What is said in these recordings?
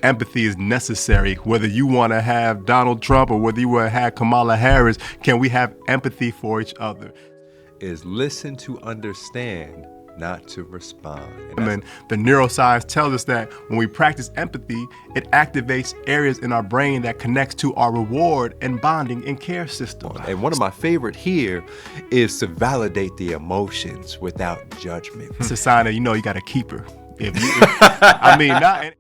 empathy is necessary. Whether you want to have Donald Trump or whether you want to have Kamala Harris, can we have empathy for each other? Is listen to understand, not to respond. And the neuroscience tells us that when we practice empathy, it activates areas in our brain that connects to our reward and bonding and care system. And one of my favorite here is to validate the emotions without judgment. It's a sign that you got a keeper. I mean, not.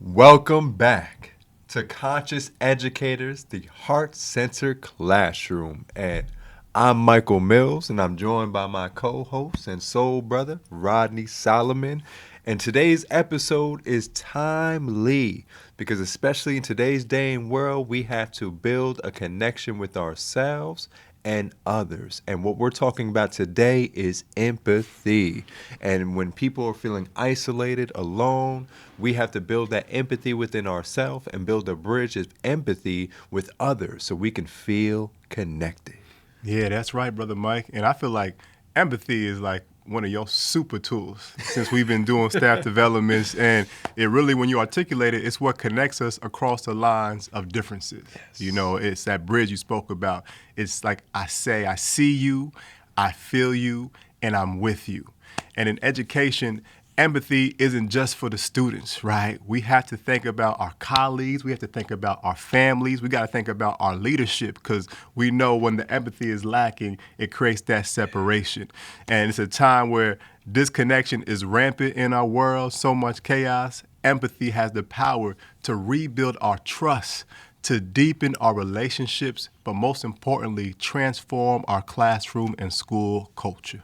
Welcome back to Conscious Educators, the heart-centered classroom. And I'm Michael Mills, and I'm joined by my co-host and soul brother, Rodney Solomon. And today's episode is timely because especially in today's day and world, we have to build a connection with ourselves and others. And what we're talking about today is empathy. And when people are feeling isolated, alone, we have to build that empathy within ourselves and build a bridge of empathy with others so we can feel connected. Yeah, that's right, Brother Mike. And I feel like empathy is like one of your super tools since we've been doing staff developments. And it really, when you articulate it, it's what connects us across the lines of differences. Yes. It's that bridge you spoke about. It's like I see you, I feel you, and I'm with you. And in education, empathy isn't just for the students, right? We have to think about our colleagues. We have to think about our families. We got to think about our leadership because we know when the empathy is lacking, it creates that separation. And it's a time where disconnection is rampant in our world, so much chaos. Empathy has the power to rebuild our trust, to deepen our relationships, but most importantly, transform our classroom and school culture.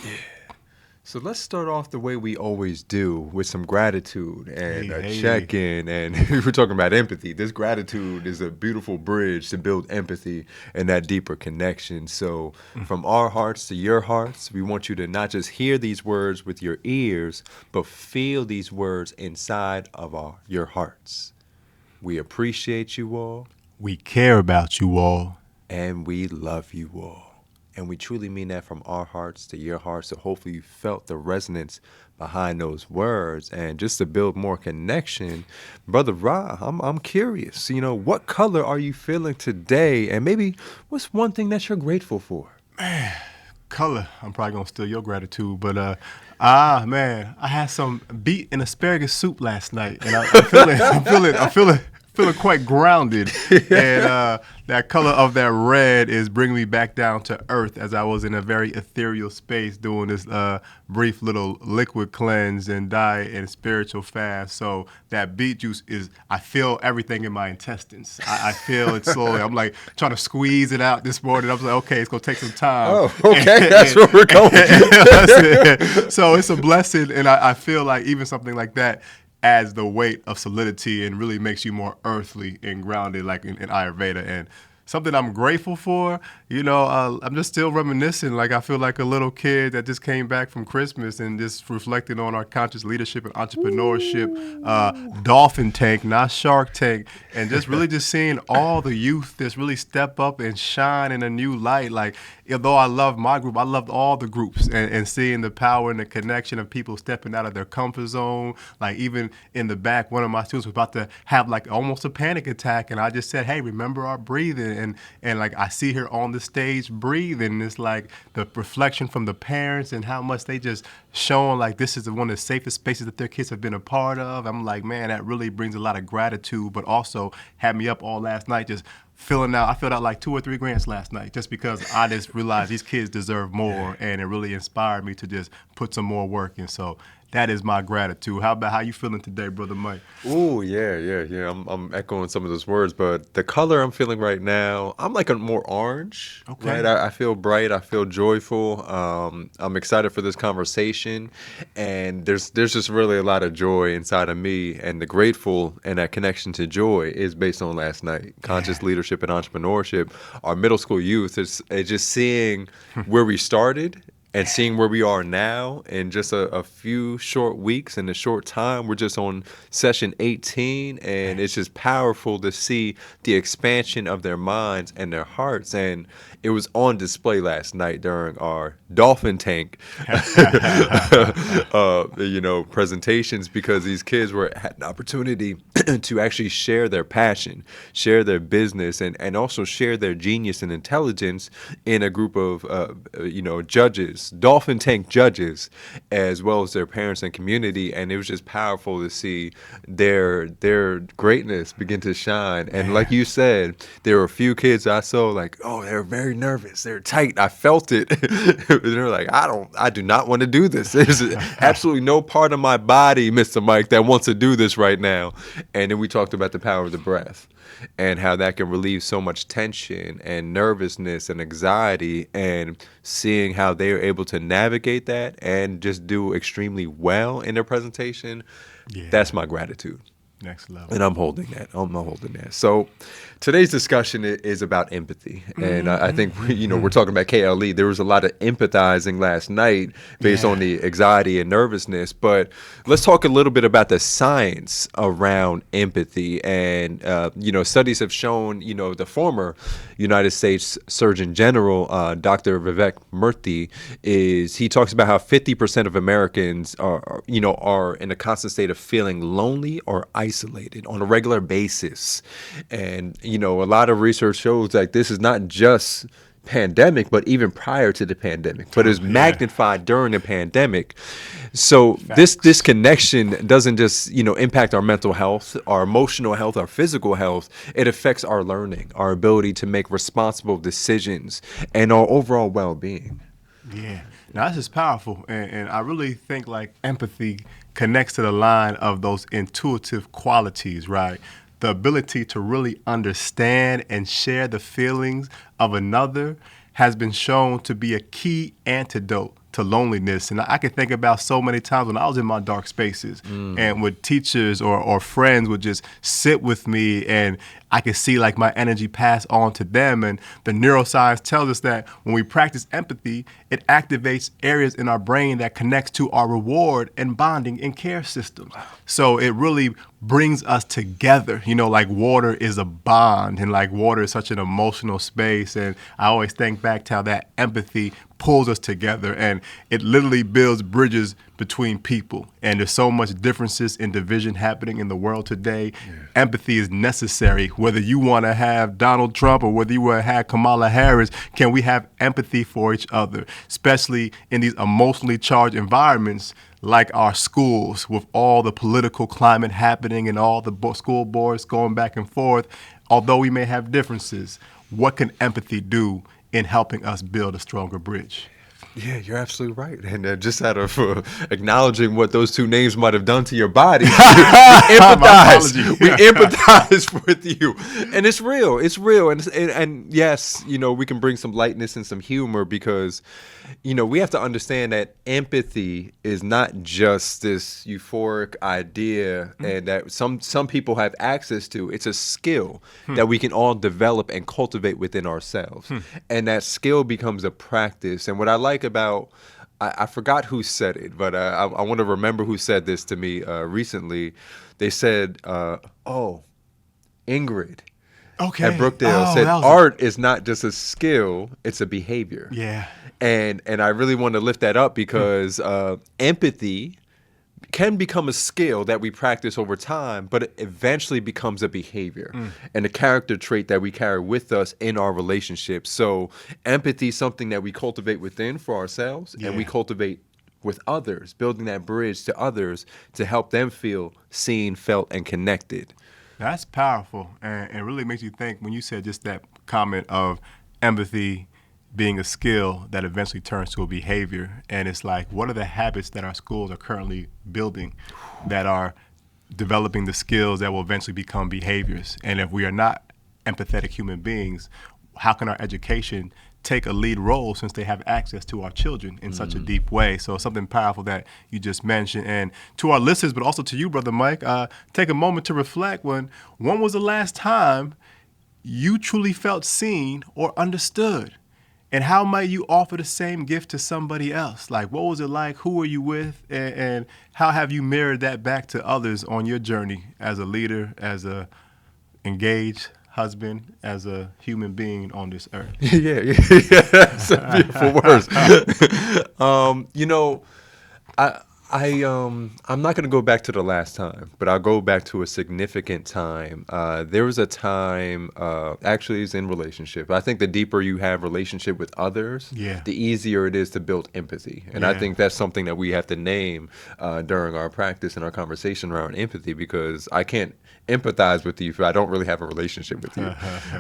Yeah. So let's start off the way we always do with some gratitude and a check-in. And we're talking about empathy. This gratitude is a beautiful bridge to build empathy and that deeper connection. So from our hearts to your hearts, we want you to not just hear these words with your ears, but feel these words inside of your hearts. We appreciate you all. We care about you all. And we love you all. And we truly mean that from our hearts to your hearts. So hopefully you felt the resonance behind those words. And just to build more connection, Brother Ra, I'm curious, what color are you feeling today? And maybe what's one thing that you're grateful for? Man, color. I'm probably going to steal your gratitude. But, man, I had some beet and asparagus soup last night. And I'm feeling quite grounded. And that color of that red is bringing me back down to earth as I was in a very ethereal space doing this brief little liquid cleanse and diet and spiritual fast. So that beet juice I feel everything in my intestines. I feel it slowly. I'm like trying to squeeze it out this morning. I was like, okay, it's going to take some time. Oh, okay. That's where we're going. So it's a blessing. And I feel like even something like that adds the weight of solidity and really makes you more earthly and grounded, like in Ayurveda. And something I'm grateful for, I'm just still reminiscing. Like I feel like a little kid that just came back from Christmas and just reflecting on our conscious leadership and entrepreneurship, Dolphin Tank, not Shark Tank, and just really just seeing all the youth just really step up and shine in a new light. Like, although I love my group, I loved all the groups and seeing the power and the connection of people stepping out of their comfort zone. Like even in the back, one of my students was about to have like almost a panic attack. And I just said, hey, remember our breathing. And like I see her on the stage breathing. It's like the reflection from the parents and how much they just showing like this is one of the safest spaces that their kids have been a part of. I'm like, man, that really brings a lot of gratitude, but also had me up all last night just I filled out like 2 or 3 grants last night just because I just realized these kids deserve more, and it really inspired me to just put some more work in. So that is my gratitude. How about how you feeling today, Brother Mike? Ooh, yeah. I'm echoing some of those words, but the color I'm feeling right now, I'm like a more orange, Okay. right? I feel bright, I feel joyful. I'm excited for this conversation, and there's just really a lot of joy inside of me, and the grateful and that connection to joy is based on last night. Conscious leadership and entrepreneurship. Our middle school youth is just seeing where we started and seeing where we are now in just a few short weeks and a short time. We're just on session 18, and it's just powerful to see the expansion of their minds and their hearts. And it was on display last night during our dolphin tank presentations, because these kids had an opportunity to actually share their passion, share their business, and also share their genius and intelligence in a group of judges, dolphin tank judges, as well as their parents and community. And it was just powerful to see their greatness begin to shine. And like you said, there were a few kids I saw like, oh, they're very nervous, they're tight, I felt it. They're like, I do not want to do this. There's absolutely no part of my body, Mr. Mike, that wants to do this right now. And then we talked about the power of the breath and how that can relieve so much tension and nervousness and anxiety, and seeing how they are able to navigate that and just do extremely well in their presentation. That's my gratitude. Next level. And I'm holding that. I'm holding that. So today's discussion is about empathy. And I think, we're talking about KLE. There was a lot of empathizing last night based on the anxiety and nervousness. But let's talk a little bit about the science around empathy. And, studies have shown, the former United States Surgeon General, Dr. Vivek Murthy, he talks about how 50% of Americans are in a constant state of feeling lonely or isolated on a regular basis. And, a lot of research shows like this is not just pandemic, but even prior to the pandemic, but is magnified during the pandemic. So this disconnection doesn't just, impact our mental health, our emotional health, our physical health. It affects our learning, our ability to make responsible decisions, and our overall well-being. Yeah. Now, this is powerful. And I really think like empathy connects to the line of those intuitive qualities, right? The ability to really understand and share the feelings of another has been shown to be a key antidote to loneliness. And I can think about so many times when I was in my dark spaces and with teachers or friends would just sit with me, and I could see like my energy pass on to them. And the neuroscience tells us that when we practice empathy, it activates areas in our brain that connects to our reward and bonding and care systems. So it really brings us together. Like water is a bond, and like water is such an emotional space. And I always think back to how that empathy pulls us together, and it literally builds bridges between people. And there's so much differences and division happening in the world today. Empathy is necessary. Whether you want to have Donald Trump or whether you want to have Kamala Harris, can we have empathy for each other, especially in these emotionally charged environments like our schools, with all the political climate happening and all the school boards going back and forth? Although we may have differences, what can empathy do in helping us build a stronger bridge? Yeah, you're absolutely right. And just out of acknowledging what those two names might have done to your body, we empathize. We empathize with you. And it's real. It's real. And yes, we can bring some lightness and some humor, because, we have to understand that empathy is not just this euphoric idea and that some people have access to. It's a skill that we can all develop and cultivate within ourselves. And that skill becomes a practice. And what I like about, I forgot who said it, but I want to remember who said this to me Okay. recently. They said, Ingrid Okay. at Brookdale said, art is not just a skill, it's a behavior. Yeah. And I really want to lift that up, because empathy can become a skill that we practice over time, but it eventually becomes a behavior and a character trait that we carry with us in our relationships. So empathy is something that we cultivate within for ourselves, and we cultivate with others, building that bridge to others to help them feel seen, felt, and connected. That's powerful, and it really makes you think when you said just that comment of empathy being a skill that eventually turns to a behavior. And it's like, what are the habits that our schools are currently building that are developing the skills that will eventually become behaviors? And if we are not empathetic human beings, how can our education take a lead role since they have access to our children in such a deep way? So something powerful that you just mentioned. And to our listeners, but also to you, Brother Mike, take a moment to reflect when was the last time you truly felt seen or understood? And how might you offer the same gift to somebody else? Like, what was it like? Who were you with? And how have you mirrored that back to others on your journey as a leader, as a engaged husband, as a human being on this earth? Yeah. That's a beautiful words. I'm not going to go back to the last time, but I'll go back to a significant time. There was a time, actually, it's in relationship. I think the deeper you have relationship with others, the easier it is to build empathy. And I think that's something that we have to name during our practice and our conversation around empathy, because I can't empathize with you if I don't really have a relationship with you,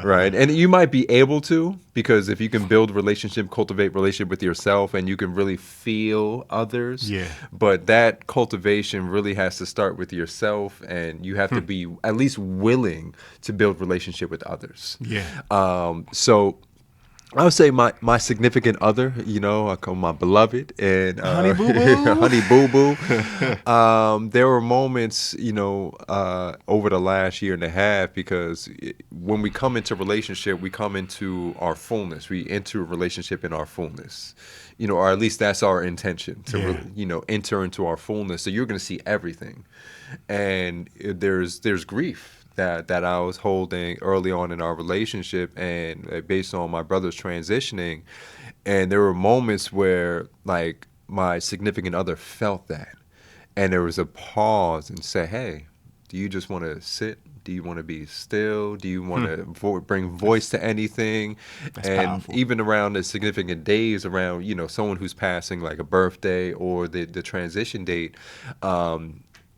right? And you might be able to, because if you can build relationship, cultivate relationship with yourself, and you can really feel others, but that cultivation really has to start with yourself, and you have to be at least willing to build relationship with others. So I would say my significant other, I call my beloved, and Honey Boo Boo. Honey Boo Boo. There were moments, over the last year and a half, because when we come into relationship, we come into our fullness. We enter a relationship in our fullness, or at least that's our intention to really, enter into our fullness. So you're going to see everything, and there's grief that I was holding early on in our relationship, and based on my brother's transitioning. And there were moments where, like, my significant other felt that, and there was a pause and say, hey, do you just want to sit? Do you want to be still? Do you want to bring voice to anything? That's and powerful. Even around the significant days, around someone who's passing, like a birthday or the transition date,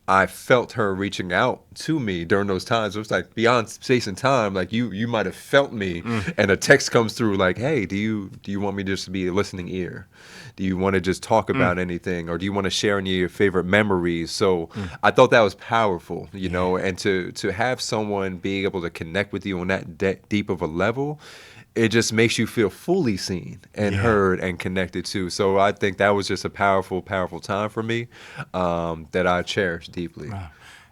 I felt her reaching out to me during those times. It was like beyond space and time. Like you might have felt me, and a text comes through like, "Hey, do you want me just to be a listening ear? Do you want to just talk about anything, or do you want to share any of your favorite memories?" So I thought that was powerful, and to have someone be able to connect with you on that deep of a level, it just makes you feel fully seen and heard and connected to. So I think that was just a powerful, powerful time for me that I cherish deeply. Wow.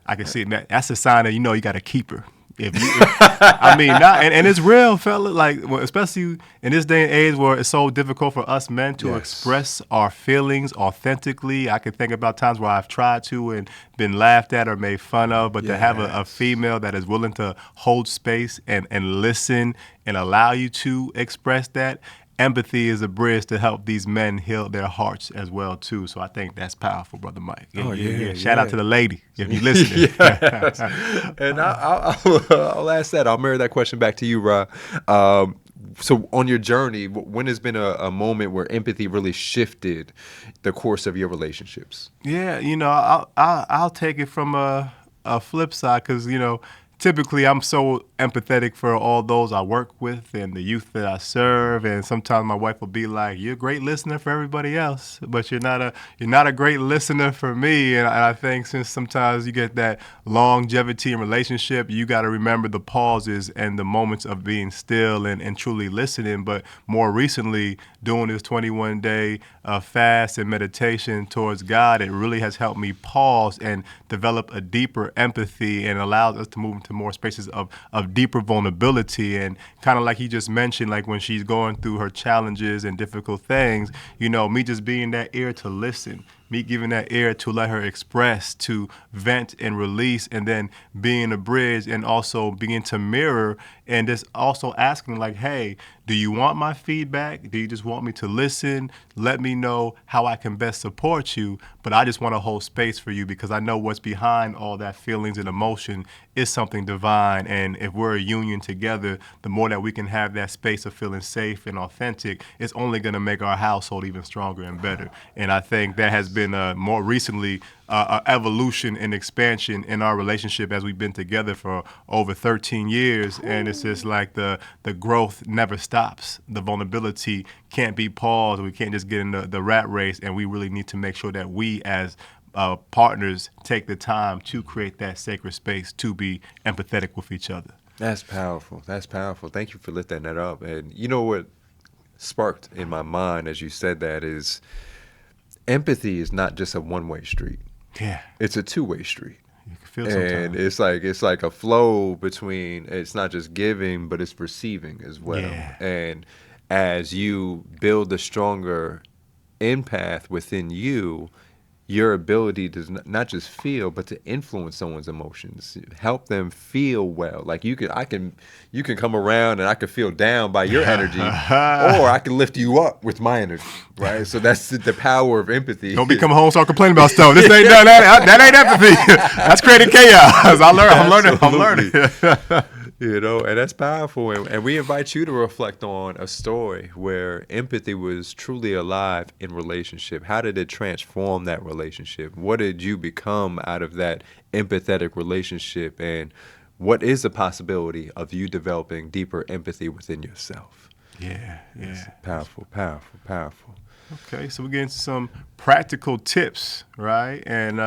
I can see that. That's a sign that you got a keeper. I mean, and it's real, fella. Like, especially in this day and age where it's so difficult for us men to express our feelings authentically. I can think about times where I've tried to and been laughed at or made fun of, but to have a female that is willing to hold space and listen and allow you to express that. Empathy is a bridge to help these men heal their hearts as well, too. So I think that's powerful, Brother Mike. Shout out to the lady if you're listening. And I'll ask that. I'll mirror that question back to you, Ra. So on your journey, when has been a moment where empathy really shifted the course of your relationships? Yeah, I'll take it from a flip side because, typically, I'm so empathetic for all those I work with and the youth that I serve. And sometimes my wife will be like, "You're a great listener for everybody else, but you're not a great listener for me." And I think since sometimes you get that longevity in relationship, you got to remember the pauses and the moments of being still and truly listening. But more recently, doing this 21-day fast and meditation towards God, it really has helped me pause and develop a deeper empathy and allows us to move into more spaces of deeper vulnerability. And kind of like he just mentioned, like when she's going through her challenges and difficult things, me just being that ear to listen, me giving that ear to let her express, to vent and release, and then being a bridge and also begin to mirror and just also asking like, hey, do you want my feedback? Do you just want me to listen? Let me know how I can best support you. But I just want to hold space for you because I know what's behind all that feelings and emotion is something divine. And if we're a union together, the more that we can have that space of feeling safe and authentic, it's only going to make our household even stronger and better. And I think that has been more recently evolution and expansion in our relationship as we've been together for over 13 years. And it's just like the growth never stops. stops. The vulnerability can't be paused. We can't just get in the rat race, and we really need to make sure that we as partners take the time to create that sacred space to be empathetic with each other. That's powerful. That's powerful. Thank you for lifting that up. And you know what sparked in my mind as you said that is empathy is not just a one-way street. Yeah. It's a two-way street. You can feel And sometimes. it's like a flow between, it's not just giving, but it's receiving as well. Yeah. And as you build a stronger empath within you, your ability to not just feel, but to influence someone's emotions, help them feel well. Like you can come around and I can feel down by your energy, or I can lift you up with my energy, right? So that's the power of empathy. Don't be coming home start complaining about stuff. This ain't that ain't empathy. That's creating chaos. I'm learning. You know, and that's powerful. And we invite you to reflect on a story where empathy was truly alive in relationship. How did it transform that relationship? What did you become out of that empathetic relationship? And what is the possibility of you developing deeper empathy within yourself? Yeah. Powerful, powerful, powerful. Okay, so we're getting some practical tips, right? And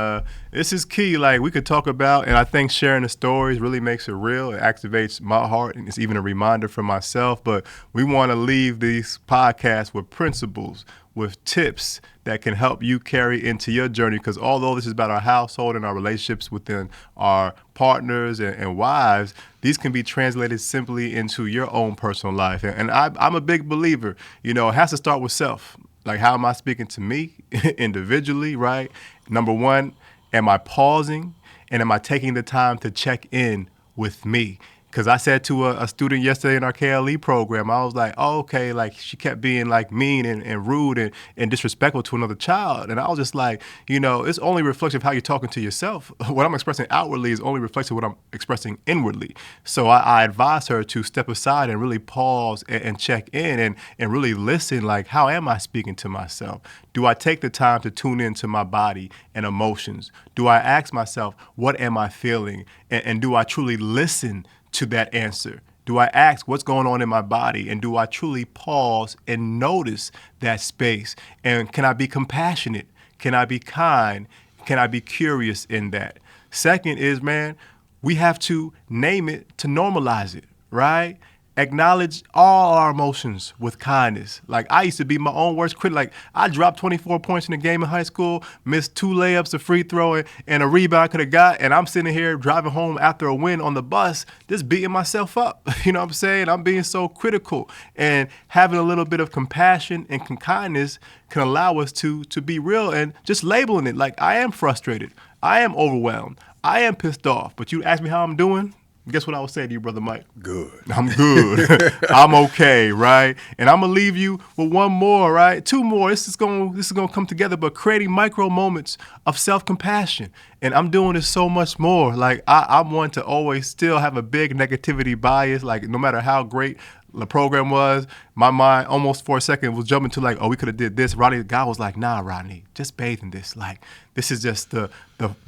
this is key. Like we could talk about, and I think sharing the stories really makes it real. It activates my heart, and it's even a reminder for myself. But we want to leave these podcasts with principles, with tips that can help you carry into your journey. Because although this is about our household and our relationships within our partners and wives, these can be translated simply into your own personal life. And I'm a big believer, you know, it has to start with self. Like, how am I speaking to me individually, right? Number one, am I pausing? And am I taking the time to check in with me? Because I said to a student yesterday in our KLE program, I was like, oh, okay, like she kept being like mean and rude and disrespectful to another child. And I was just like, you know, it's only a reflection of how you're talking to yourself. What I'm expressing outwardly is only reflection of what I'm expressing inwardly. So I advised her to step aside and really pause and check in and really listen, like, how am I speaking to myself? Do I take the time to tune into my body and emotions? Do I ask myself, what am I feeling? And do I truly listen to that answer? Do I ask what's going on in my body? And do I truly pause and notice that space? And can I be compassionate? Can I be kind? Can I be curious in that? Second is, man, we have to name it to normalize it, right? Acknowledge all our emotions with kindness. Like, I used to be my own worst critic. Like, I dropped 24 points in a game in high school, missed 2 layups, a free throw, and a rebound I could have got. And I'm sitting here driving home after a win on the bus, just beating myself up. You know what I'm saying? I'm being so critical. And having a little bit of compassion and kindness can allow us to be real and just labeling it. Like, I am frustrated. I am overwhelmed. I am pissed off. But you ask me how I'm doing? Guess what I would say to you, Brother Mike? Good. I'm good. I'm okay, right? And I'm gonna leave you with one more, right? 2 more. This is gonna come together, but creating micro moments of self-compassion. And I'm doing this so much more. Like, I'm one to always still have a big negativity bias. Like, no matter how great the program was, my mind almost for a second was jumping to like, oh, we could have did this. The guy was like, nah, Rodney, just bathe in this. Like, this is just the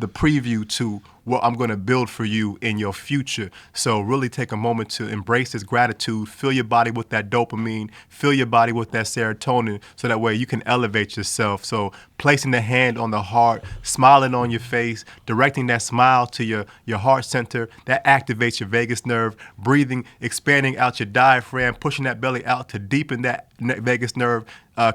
preview to what I'm going to build for you in your future. So really take a moment to embrace this gratitude, fill your body with that dopamine, fill your body with that serotonin, so that way you can elevate yourself. So placing the hand on the heart, smiling on your face, directing that smile to your heart center, that activates your vagus nerve, breathing, expanding out your diaphragm, pushing that belly out to deepen that vagus nerve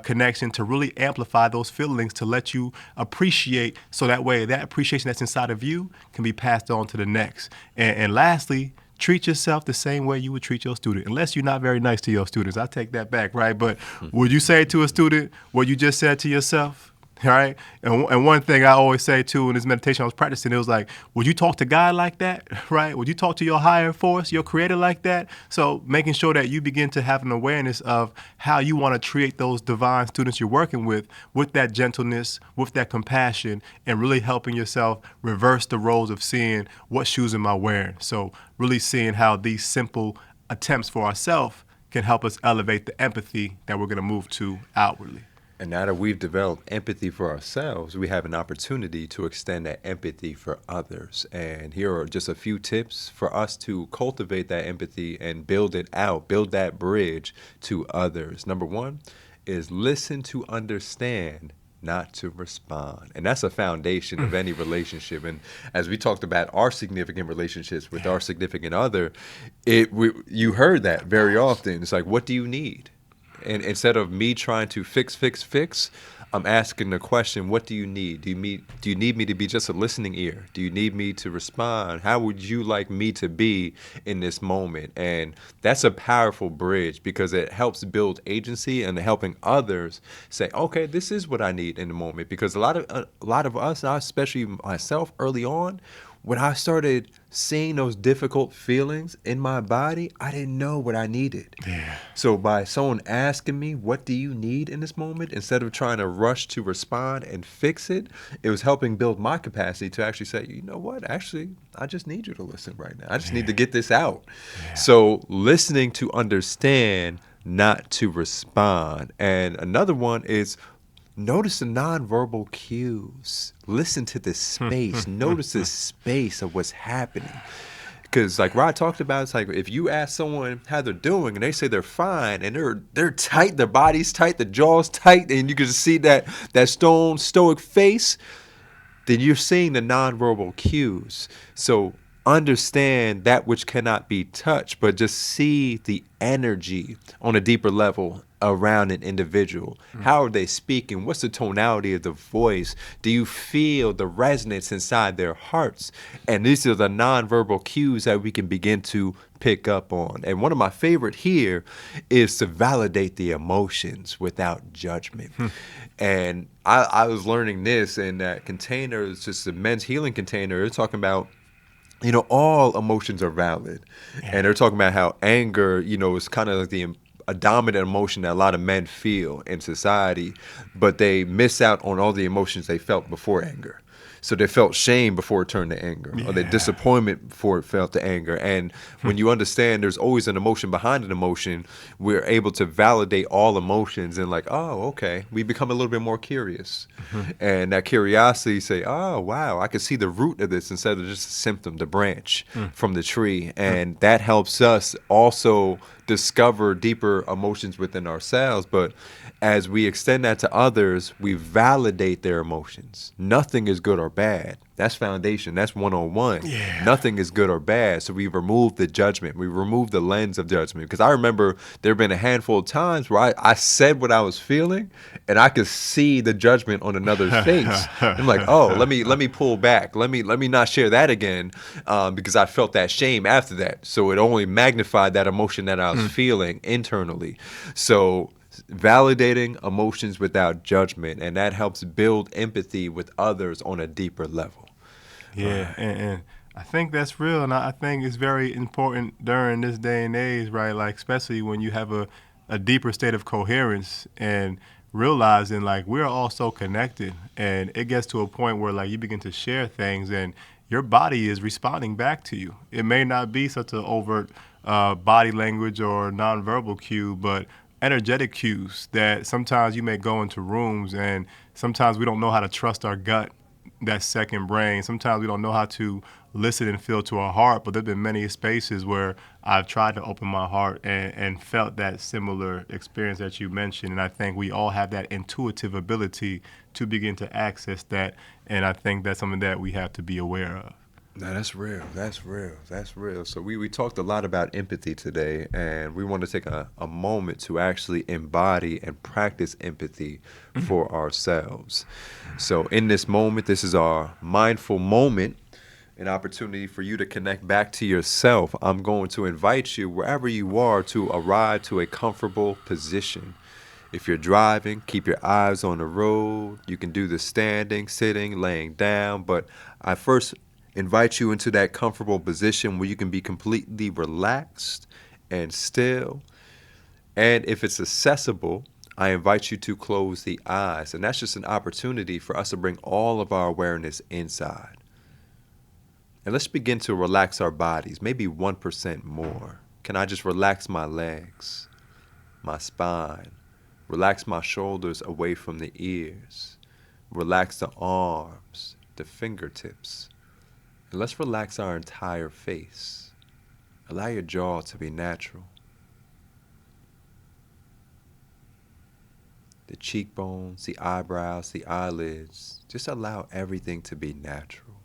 connection, to really amplify those feelings, to let you appreciate, so that way that appreciation that's inside of you can be passed on to the next. And lastly, treat yourself the same way you would treat your student, unless you're not very nice to your students. I take that back, right? But would you say to a student what you just said to yourself? Right? And one thing I always say too in this meditation I was practicing, it was like, would you talk to God like that? Right? Would you talk to your higher force, your creator like that? So making sure that you begin to have an awareness of how you want to treat those divine students you're working with that gentleness, with that compassion, and really helping yourself reverse the roles of seeing what shoes am I wearing. So really seeing how these simple attempts for ourselves can help us elevate the empathy that we're going to move to outwardly. And now that we've developed empathy for ourselves, we have an opportunity to extend that empathy for others. And here are just a few tips for us to cultivate that empathy and build it out, build that bridge to others. Number one is listen to understand, not to respond. And that's a foundation of any relationship. And as we talked about our significant relationships with our significant other, you heard that very often. It's like, what do you need? And instead of me trying to fix, I'm asking the question, what do you need? Do you need me to be just a listening ear? Do you need me to respond? How would you like me to be in this moment? And that's a powerful bridge because it helps build agency and helping others say, okay, this is what I need in the moment. Because a lot of us, especially myself early on, when I started seeing those difficult feelings in my body, I didn't know what I needed. Yeah. So by someone asking me, what do you need in this moment? Instead of trying to rush to respond and fix it, it was helping build my capacity to actually say, you know what? Actually, I just need you to listen right now. I just need to get this out. Yeah. So listening to understand, not to respond. And another one is notice the nonverbal cues. Listen to the space. Notice the space of what's happening. Because like Rod talked about, it's like if you ask someone how they're doing and they say they're fine and they're tight, their body's tight, the jaw's tight, and you can just see that stone stoic face, then you're seeing the nonverbal cues. So understand that which cannot be touched, but just see the energy on a deeper level around an individual. How are they speaking? What's the tonality of the voice? Do you feel the resonance inside their hearts? And these are the nonverbal cues that we can begin to pick up on. And one of my favorite here is to validate the emotions without judgment. And I was learning this in that container. It's just a men's healing container. They're talking about, all emotions are valid. Yeah. And they're talking about how anger, is kind of like a dominant emotion that a lot of men feel in society, but they miss out on all the emotions they felt before anger. So they felt shame before it turned to anger, or the disappointment before it felt to anger. And when you understand there's always an emotion behind an emotion, we're able to validate all emotions and like, oh, okay, we become a little bit more curious. And that curiosity say, oh, wow, I can see the root of this instead of just a symptom, the branch from the tree. And that helps us also discover deeper emotions within ourselves. But as we extend that to others, we validate their emotions. Nothing is good or bad. That's foundation. That's 101. Yeah. Nothing is good or bad. So we remove the judgment. We remove the lens of judgment. Because I remember there have been a handful of times where I said what I was feeling, and I could see the judgment on another's face. I'm like, oh, let me pull back. Let me not share that again, because I felt that shame after that. So it only magnified that emotion that I was feeling internally. So validating emotions without judgment, and that helps build empathy with others on a deeper level. Yeah, and I think that's real, and I think it's very important during this day and age, right? Like, especially when you have a deeper state of coherence and realizing, like, we're all so connected, and it gets to a point where, like, you begin to share things, and your body is responding back to you. It may not be such an overt body language or nonverbal cue, but energetic cues that sometimes you may go into rooms, and sometimes we don't know how to trust our gut, that second brain. Sometimes we don't know how to listen and feel to our heart, but there have been many spaces where I've tried to open my heart and felt that similar experience that you mentioned. And I think we all have that intuitive ability to begin to access that. And I think that's something that we have to be aware of. No, that's real. That's real. That's real. So we talked a lot about empathy today, and we want to take a moment to actually embody and practice empathy for ourselves. So in this moment, this is our mindful moment, an opportunity for you to connect back to yourself. I'm going to invite you, wherever you are, to arrive to a comfortable position. If you're driving, keep your eyes on the road. You can do the standing, sitting, laying down, but I first invite you into that comfortable position where you can be completely relaxed and still. And if it's accessible, I invite you to close the eyes. And that's just an opportunity for us to bring all of our awareness inside. And let's begin to relax our bodies, maybe 1% more. Can I just relax my legs, my spine, Relax my shoulders away from the ears. Relax the arms, the fingertips. And let's relax our entire face. Allow your jaw to be natural. The cheekbones, the eyebrows, the eyelids. Just allow everything to be natural.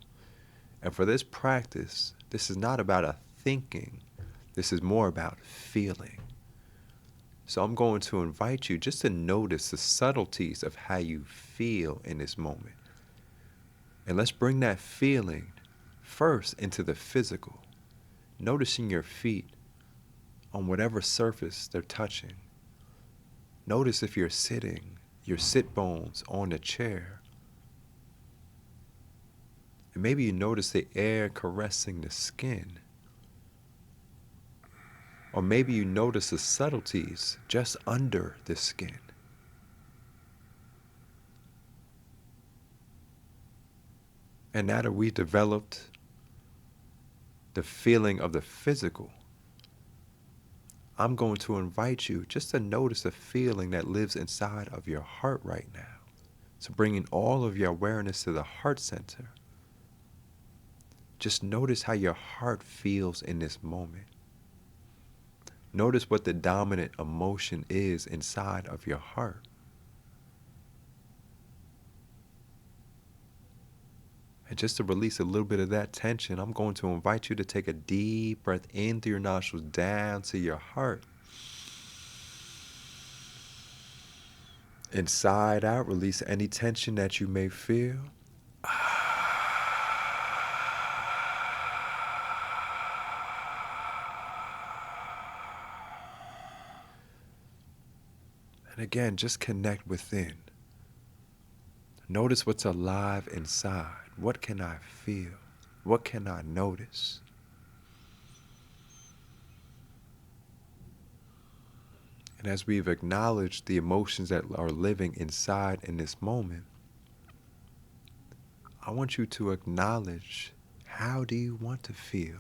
And for this practice, this is not about a thinking. This is more about feeling. So I'm going to invite you just to notice the subtleties of how you feel in this moment. And let's bring that feeling first into the physical. Noticing your feet on whatever surface they're touching. Notice if you're sitting, your sit bones on the chair. And maybe you notice the air caressing the skin. Or maybe you notice the subtleties just under the skin. And now that we developed the feeling of the physical, I'm going to invite you just to notice the feeling that lives inside of your heart right now. So bringing all of your awareness to the heart center. Just notice how your heart feels in this moment. Notice what the dominant emotion is inside of your heart. And just to release a little bit of that tension, I'm going to invite you to take a deep breath in through your nostrils down to your heart. Inside out, release any tension that you may feel. And again, just connect within. Notice what's alive inside. What can I feel? What can I notice? And as we've acknowledged the emotions that are living inside in this moment, I want you to acknowledge, how do you want to feel?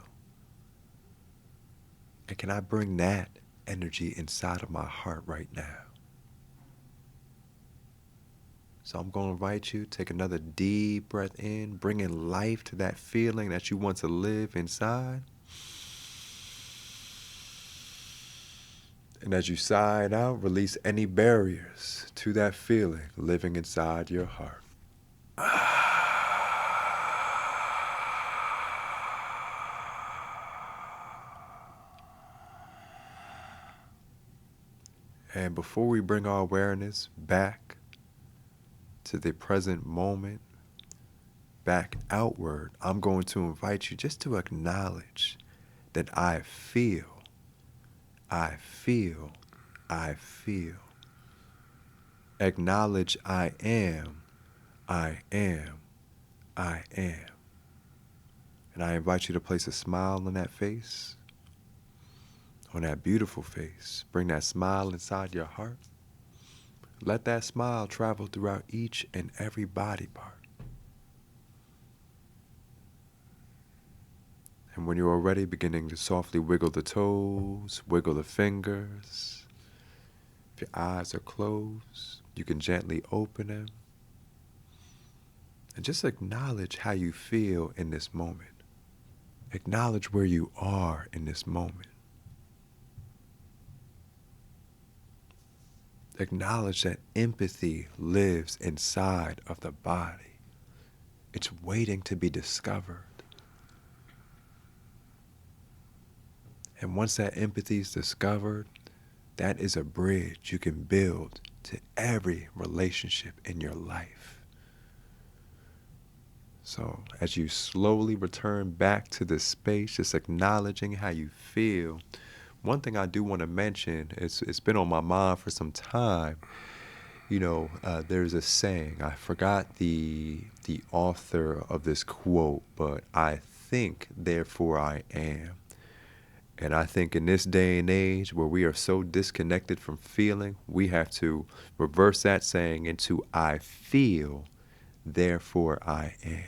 And can I bring that energy inside of my heart right now? So I'm going to invite you, take another deep breath in, bringing life to that feeling that you want to live inside. And as you sigh it out, release any barriers to that feeling living inside your heart. And before we bring our awareness back to the present moment, back outward, I'm going to invite you just to acknowledge that I feel. Acknowledge I am. And I invite you to place a smile on that face, on that beautiful face. Bring that smile inside your heart. Let that smile travel throughout each and every body part. And when you're already beginning to softly wiggle the toes, wiggle the fingers, if your eyes are closed, you can gently open them. And just acknowledge how you feel in this moment. Acknowledge where you are in this moment. Acknowledge that empathy lives inside of the body. It's waiting to be discovered. And once that empathy is discovered, that is a bridge you can build to every relationship in your life. So as you slowly return back to this space, just acknowledging how you feel, one thing I do want to mention, it's been on my mind for some time. There's a saying, I forgot the author of this quote, but I think, therefore I am. And I think in this day and age where we are so disconnected from feeling, we have to reverse that saying into I feel, therefore I am.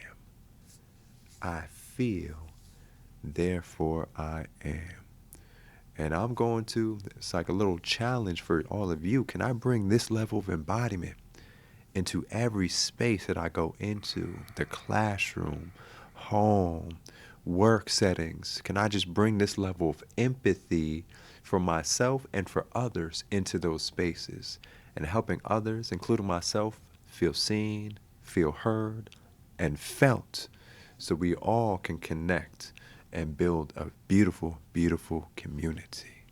I feel, therefore I am. And it's like a little challenge for all of you. Can I bring this level of embodiment into every space that I go into? The classroom, home, work settings. Can I just bring this level of empathy for myself and for others into those spaces? And helping others, including myself, feel seen, feel heard, and felt, so we all can connect and build a beautiful, beautiful community.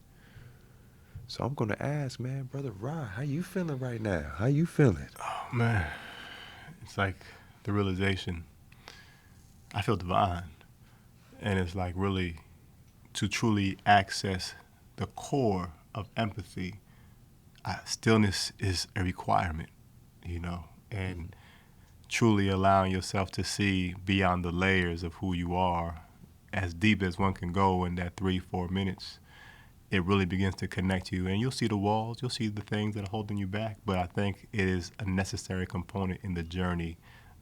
So I'm going to ask, man, Brother Rod, how you feeling right now? How you feeling? Oh, man. It's like the realization. I feel divine. And it's like really to truly access the core of empathy, stillness is a requirement, and truly allowing yourself to see beyond the layers of who you are, as deep as one can go in that 3-4 minutes. It really begins to connect you, and you'll see the walls, you'll see the things that are holding you back, but I think it is a necessary component in the journey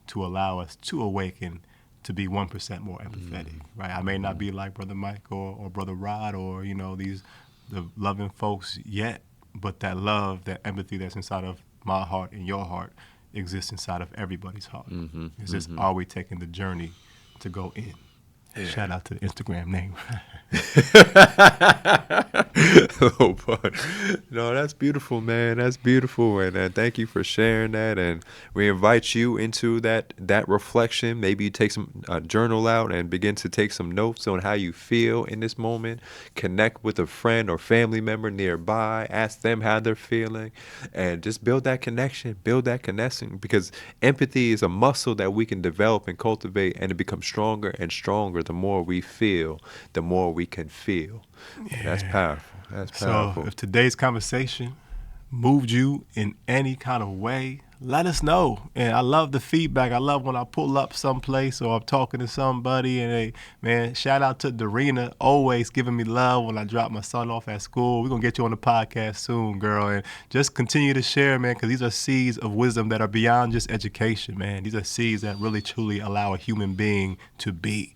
to allow us to awaken to be 1% more empathetic, right? I may not be like Brother Mike or Brother Rod or, the loving folks yet, but that love, that empathy that's inside of my heart and your heart exists inside of everybody's heart. It's just, are we taking the journey to go in? Yeah. Shout out to the Instagram name. Oh, but no, that's beautiful, man. That's beautiful, and thank you for sharing that. And we invite you into that reflection. Maybe you take some journal out and begin to take some notes on how you feel in this moment. Connect with a friend or family member nearby. Ask them how they're feeling, and just build that connection. Build that connection, because empathy is a muscle that we can develop and cultivate, and it becomes stronger and stronger. The more we feel, the more we can feel. Yeah. That's powerful. That's powerful. So if today's conversation moved you in any kind of way, let us know. And I love the feedback. I love when I pull up someplace or I'm talking to somebody and shout out to Darina, always giving me love when I drop my son off at school. We're going to get you on the podcast soon, girl. And just continue to share, man, because these are seeds of wisdom that are beyond just education, man. These are seeds that really, truly allow a human being to be.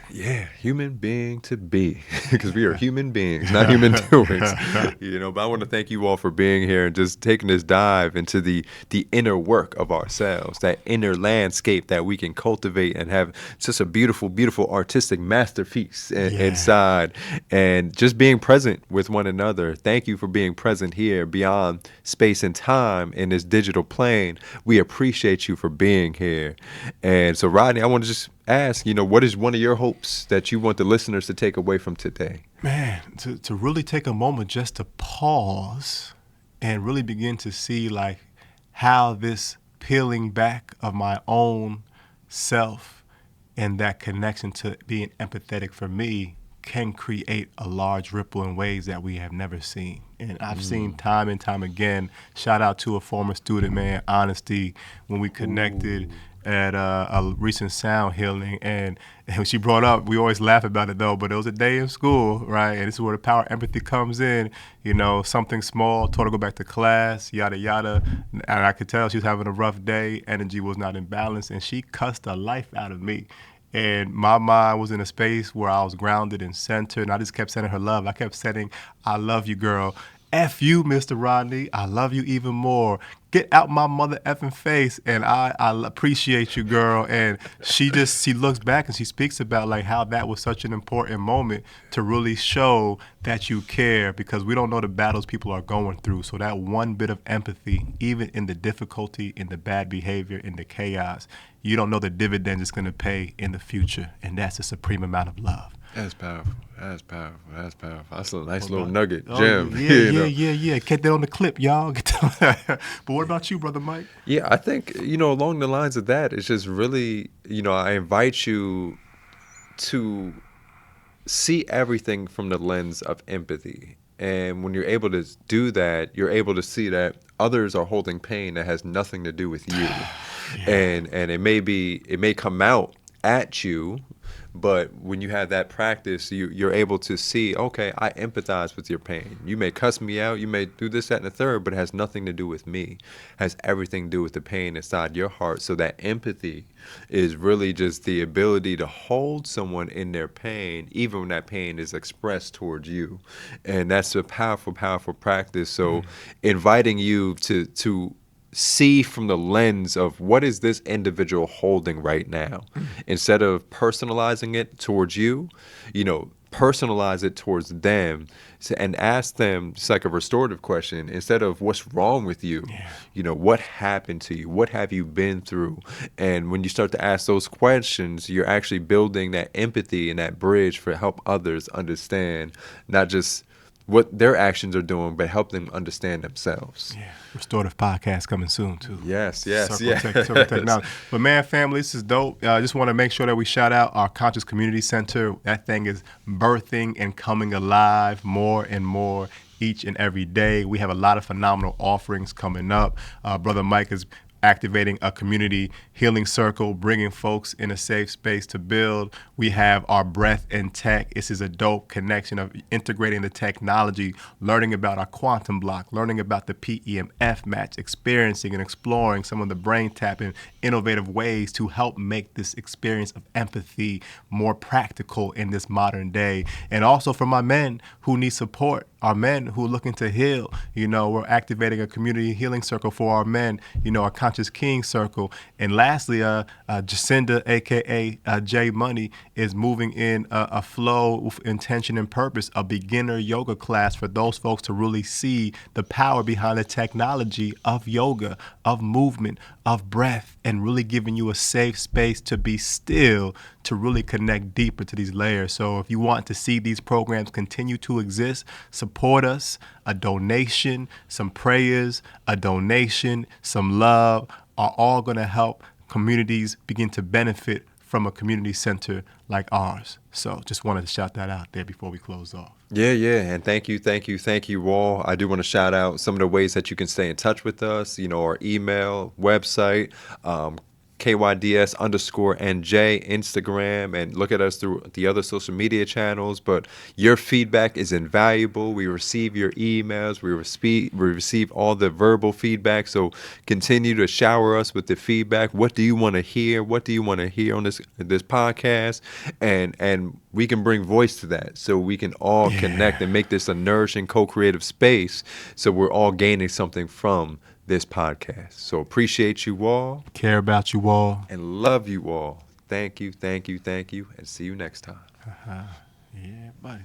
Yeah, human being to be, because we are human beings, not human doings. But I want to thank you all for being here and just taking this dive into the inner work of ourselves, that inner landscape that we can cultivate and have just a beautiful, beautiful artistic masterpiece inside, and just being present with one another. Thank you for being present here beyond space and time in this digital plane. We appreciate you for being here. And so, Rodney, I want to just ask, what is one of your hopes that you want the listeners to take away from today? Man, to really take a moment just to pause and really begin to see like how this peeling back of my own self and that connection to being empathetic for me can create a large ripple in ways that we have never seen. And I've seen time and time again, shout out to a former student, man, Honesty, when we connected at a recent sound healing, and she brought up, we always laugh about it though, but it was a day in school, right? And this is where the power of empathy comes in. Something small, told her to go back to class, yada yada, and I could tell she was having a rough day, energy was not in balance, and she cussed the life out of me. And my mind was in a space where I was grounded and centered, and I just kept sending her love. I kept saying, I love you, girl. F you, Mr. Rodney. I love you even more. Get out my mother effing face, and I appreciate you, girl. And she looks back and she speaks about like how that was such an important moment to really show that you care, because we don't know the battles people are going through. So that one bit of empathy, even in the difficulty, in the bad behavior, in the chaos, you don't know the dividends it's going to pay in the future, and that's a supreme amount of love. That's powerful. That's powerful. That's powerful. That's a nice little nugget, gem. Yeah. Get that on the clip, y'all. But what about you, Brother Mike? Yeah, I think, along the lines of that, it's just really, I invite you to see everything from the lens of empathy. And when you're able to do that, you're able to see that others are holding pain that has nothing to do with you. And it may come out at you, But when you have that practice, you're able to see, okay, I empathize with your pain. You may cuss me out, you may do this, that, and the third, but it has nothing to do with me. It has everything to do with the pain inside your heart. So that empathy is really just the ability to hold someone in their pain, even when that pain is expressed towards you. And that's a powerful, powerful practice. So inviting you to see from the lens of what is this individual holding right now, instead of personalizing it towards you, personalize it towards them, and ask them, it's like a restorative question, instead of what's wrong with you, what happened to you, what have you been through. And when you start to ask those questions, you're actually building that empathy and that bridge for help others understand not just what their actions are doing, but help them understand themselves. Yeah, restorative podcast coming soon too. Yes. Circle technology. But man, family, this is dope. I just want to make sure that we shout out our Conscious Community Center. That thing is birthing and coming alive more and more each and every day. We have a lot of phenomenal offerings coming up. Brother Mike is activating a community healing circle, bringing folks in a safe space to build. We have our breath and tech. This is a dope connection of integrating the technology, learning about our quantum block, learning about the PEMF match, experiencing and exploring some of the brain tapping, innovative ways to help make this experience of empathy more practical in this modern day. And also for my men who need support, our men who are looking to heal, we're activating a community healing circle for our men, our Conscious King Circle. And lastly, Jacinda, a.k.a. J Money, is moving in a flow with intention and purpose, a beginner yoga class for those folks to really see the power behind the technology of yoga, of movement, of breath, and really giving you a safe space to be still, to really connect deeper to these layers. So if you want to see these programs continue to exist, support us. A donation, some prayers, a donation, some love are all going to help communities begin to benefit from a community center like ours. So just wanted to shout that out there before we close off. Yeah. And thank you all. I do want to shout out some of the ways that you can stay in touch with us, our email, website, KYDS_NJ, Instagram, and look at us through the other social media channels. But your feedback is invaluable. We receive your emails. We receive all the verbal feedback. So continue to shower us with the feedback. What do you want to hear? What do you want to hear on this podcast? And we can bring voice to that, so we can all connect and make this a nourishing, co-creative space, so we're all gaining something from this podcast. So appreciate you all. Care about you all. And love you all. Thank you. And see you next time. Yeah, buddy.